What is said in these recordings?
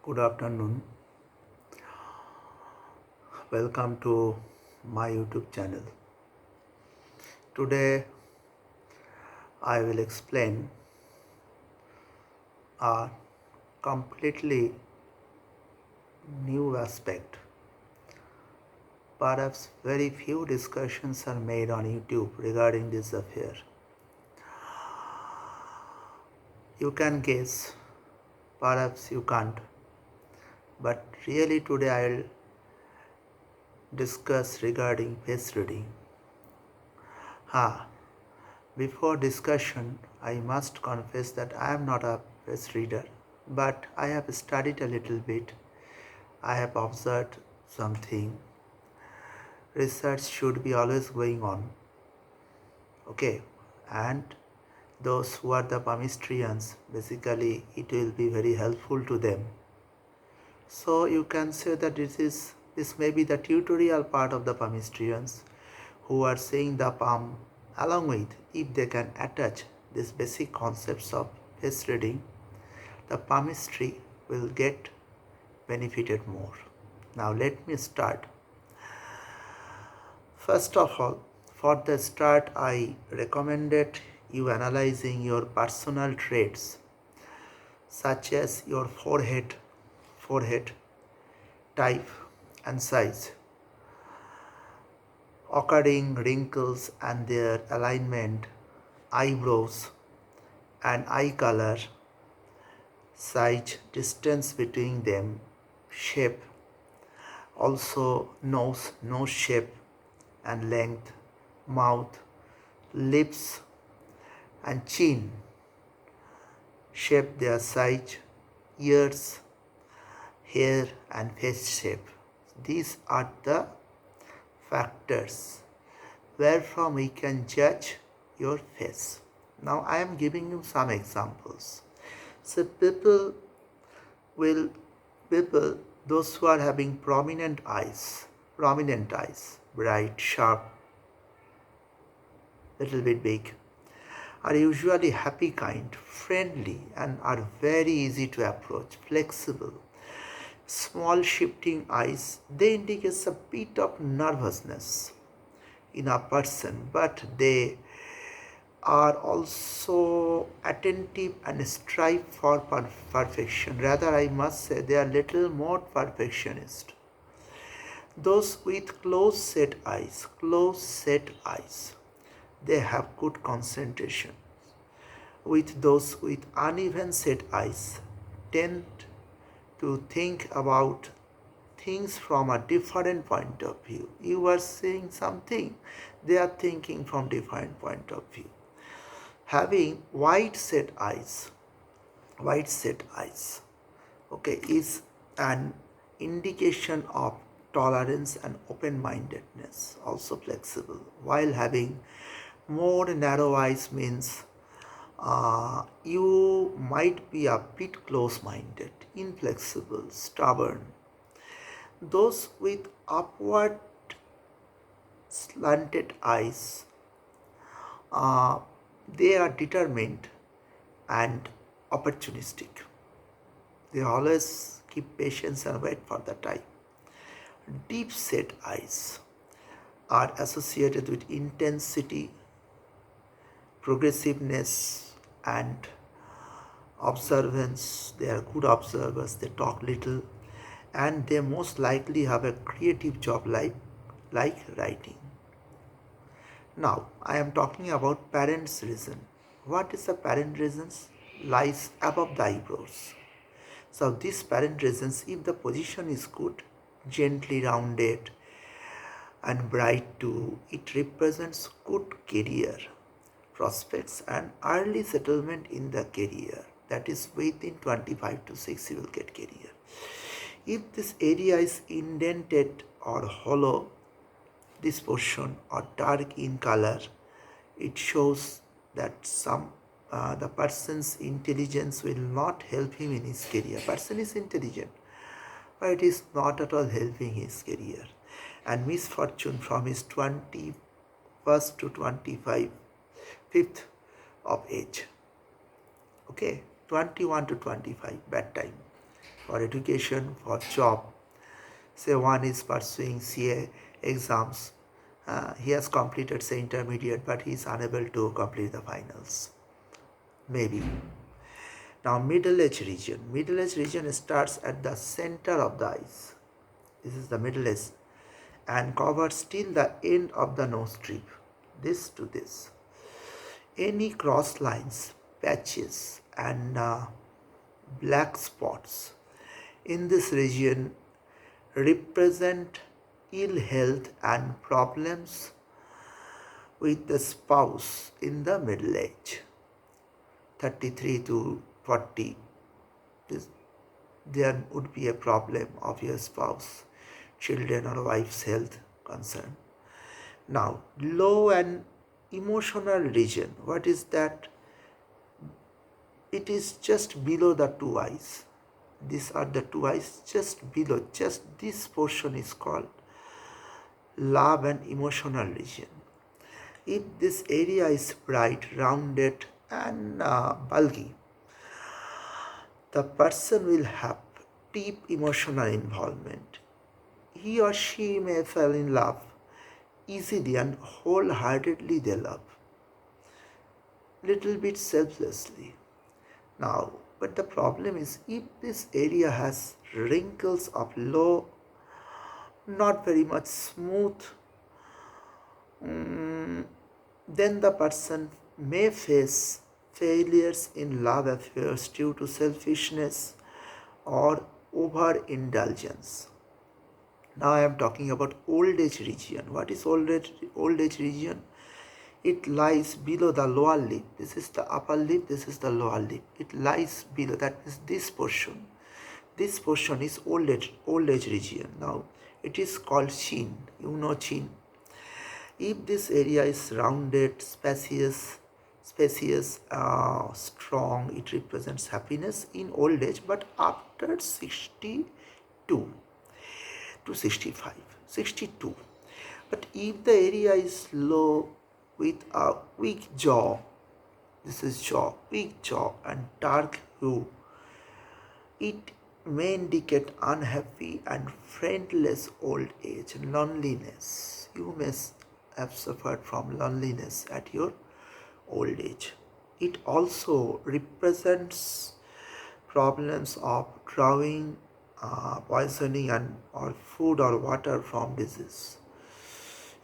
Good afternoon. Welcome to my YouTube channel. Today I will explain a completely new aspect. Perhaps very few discussions are made on YouTube regarding this affair. You can guess, perhaps you can't, but really today I will discuss regarding face reading. Before discussion, I must confess that I am not a face reader, but I have studied a little bit. I have observed something. Research should be always going on. Okay, and those who are the palmistrians, basically it will be very helpful to them. So you can say that this may be the tutorial part of the palmistrians who are seeing the palm, along with if they can attach these basic concepts of face reading, the palmistry will get benefited more. Now let me start. First of all, for the start, I recommended you analyzing your personal traits such as your forehead type and size, occurring wrinkles and their alignment, eyebrows and eye color, size, distance between them, shape, also nose shape and length, mouth, lips and chin, shape, their size, ears, hair and face shape. These are the factors wherefrom we can judge your face. Now I am giving you some examples. So people, those who are having prominent eyes, bright, sharp, little bit big, are usually happy kind, friendly and are very easy to approach, flexible. Small shifting eyes, they indicate a bit of nervousness in a person, but they are also attentive and strive for perfection. Rather, I must say they are little more perfectionist. Those with close set eyes, they have good concentration. With those with uneven set eyes, tend to think about things from a different point of view. You are saying something, they are thinking from different point of view. Having wide set eyes, okay, is an indication of tolerance and open-mindedness, also flexible. While having more narrow eyes means you might be a bit close-minded, inflexible, stubborn. Those with upward slanted eyes, they are determined and opportunistic. They always keep patience and wait for the time. Deep set eyes are associated with intensity, progressiveness and observance. They are good observers, they talk little and they most likely have a creative job like writing. Now I am talking about parent's reason. What is the parent reasons? Lies above the eyebrows. So this parent reasons, if the position is good, gently rounded and bright too, it represents good career prospects and early settlement in the career. That is within 25 to 6 you will get career. If this area is indented or hollow, this portion or dark in color, it shows that the person's intelligence will not help him in his career. Person is intelligent, but it is not at all helping his career. And misfortune from his 21st to 25th of age. Okay, 21 to 25, bad time for education, for job. Say one is pursuing CA exams. He has completed say intermediate, but he is unable to complete the finals. Maybe. Now middle edge region. Middle edge region starts at the center of the eyes. This is the middle edge and covers till the end of the nose strip. This to this. Any cross lines, patches and black spots in this region represent ill health and problems with the spouse in the middle age. 33 to 40, there would be a problem of your spouse, children or wife's health concern. Now, low and emotional region, what is that? It is just below the two eyes. These are the two eyes just below, just this portion is called love and emotional region. If this area is bright, rounded and bulgy, the person will have deep emotional involvement. He or she may fall in love easily and wholeheartedly they love, little bit selflessly. Now, but the problem is if this area has wrinkles of low, not very much smooth, then the person may face failures in love affairs due to selfishness or overindulgence. Now I am talking about old age region. What is old age region? It lies below the lower lip. This is the upper lip, this is the lower lip. It lies below, that is this portion. This portion is old age region. Now it is called chin. You know chin. If this area is rounded, spacious, strong, it represents happiness in old age, but after 62 to 65, 62. But if the area is low with a weak jaw, this is jaw, weak jaw and dark hue, it may indicate unhappy and friendless old age, loneliness. You may have suffered from loneliness at your old age. It also represents problems of drowning, poisoning and or food or water from disease,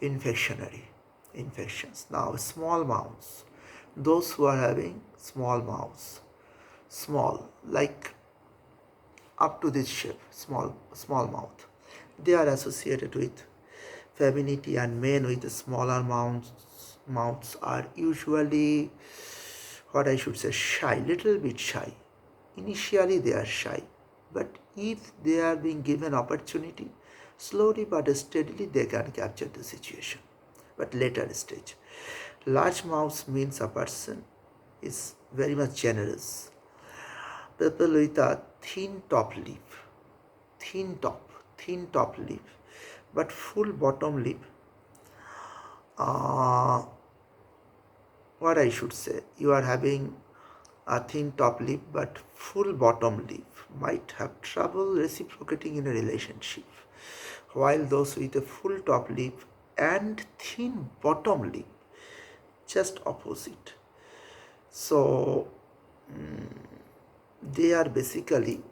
infections. Now small mouths, those who are having small mouths, small like up to this shape, small mouth, they are associated with femininity, and men with smaller mouths are usually, what I should say, shy, little bit shy. Initially they are shy, but if they are being given opportunity, slowly but steadily they can capture the situation. But later stage, large mouths means a person is very much generous. People with a thin top lip, but full bottom lip. What I should say, you are having a thin top lip but full bottom lip might have trouble reciprocating in a relationship, while those with a full top lip and thin bottom lip, just opposite. So they are basically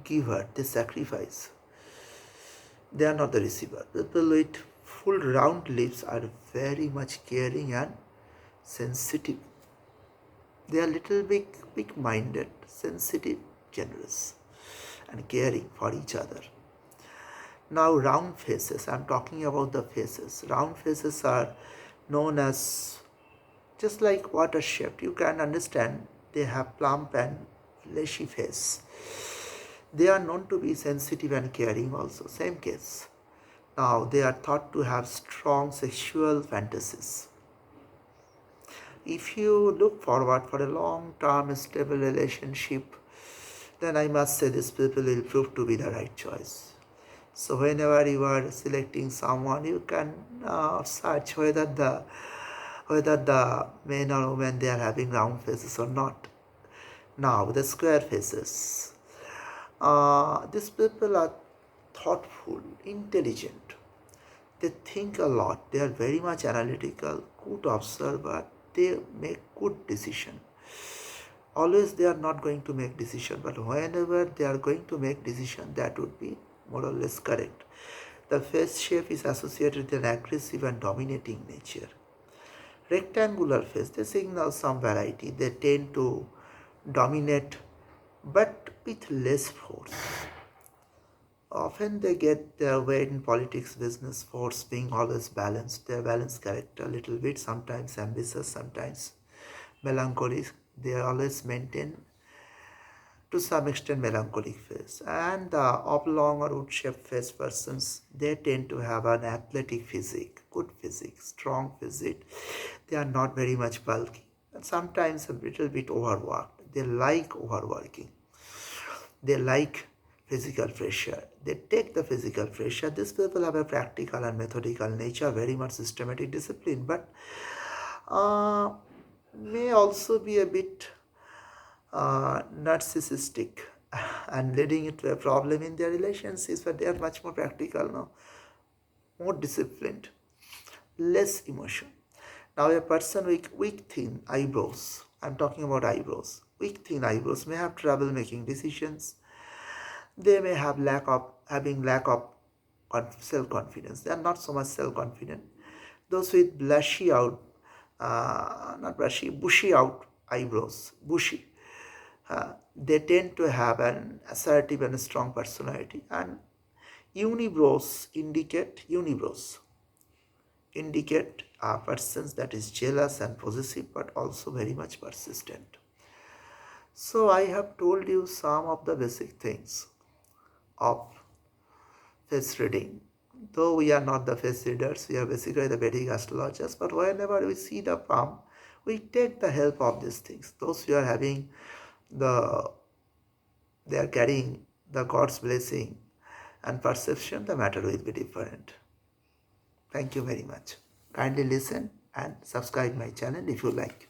giver, they sacrifice. They are not the receiver. People with full round lips are very much caring and sensitive. They are little bit weak-minded, sensitive, generous and caring for each other. Now round faces, I am talking about the faces. Round faces are known as just like water shaped. You can understand they have plump and fleshy face. They are known to be sensitive and caring also, same case. Now they are thought to have strong sexual fantasies. If you look forward for a long-term stable relationship, then I must say these people will prove to be the right choice. So whenever you are selecting someone, you can search whether the men or women, they are having round faces or not. Now the square faces. These people are thoughtful, intelligent. They think a lot. They are very much analytical, good observer. They make good decision. Always they are not going to make decision, but whenever they are going to make decision, that would be more or less correct. The face shape is associated with an aggressive and dominating nature. Rectangular face, they signal some variety. They tend to dominate, but with less force. Often they get their way in politics, business, force being always balanced. Their balanced character, a little bit, sometimes ambitious, sometimes melancholic. They always maintain to some extent melancholic face. And the oblong or wood-shaped face persons, they tend to have an athletic physique, good physique, strong physique. They are not very much bulky and sometimes a little bit overworked. They like overworking. They like physical pressure. They take the physical pressure. These people have a practical and methodical nature, very much systematic discipline, but uh, may also be a bit narcissistic and leading it to a problem in their relationships, but they are much more practical now, more disciplined, less emotion. Now a person with weak thin eyebrows, I'm talking about eyebrows, weak thin eyebrows may have trouble making decisions. They may have lack of self-confidence. They are not so much self-confident. Those with not brushy, bushy out eyebrows, bushy, they tend to have an assertive and strong personality. And unibrows indicate persons that is jealous and possessive, but also very much persistent. So I have told you some of the basic things of face reading. Though we are not the face readers, we are basically the Vedic astrologers, but whenever we see the palm, we take the help of these things. Those who are having the, they are carrying the God's blessing and perception, the matter will be different. Thank you very much. Kindly listen and subscribe my channel if you like.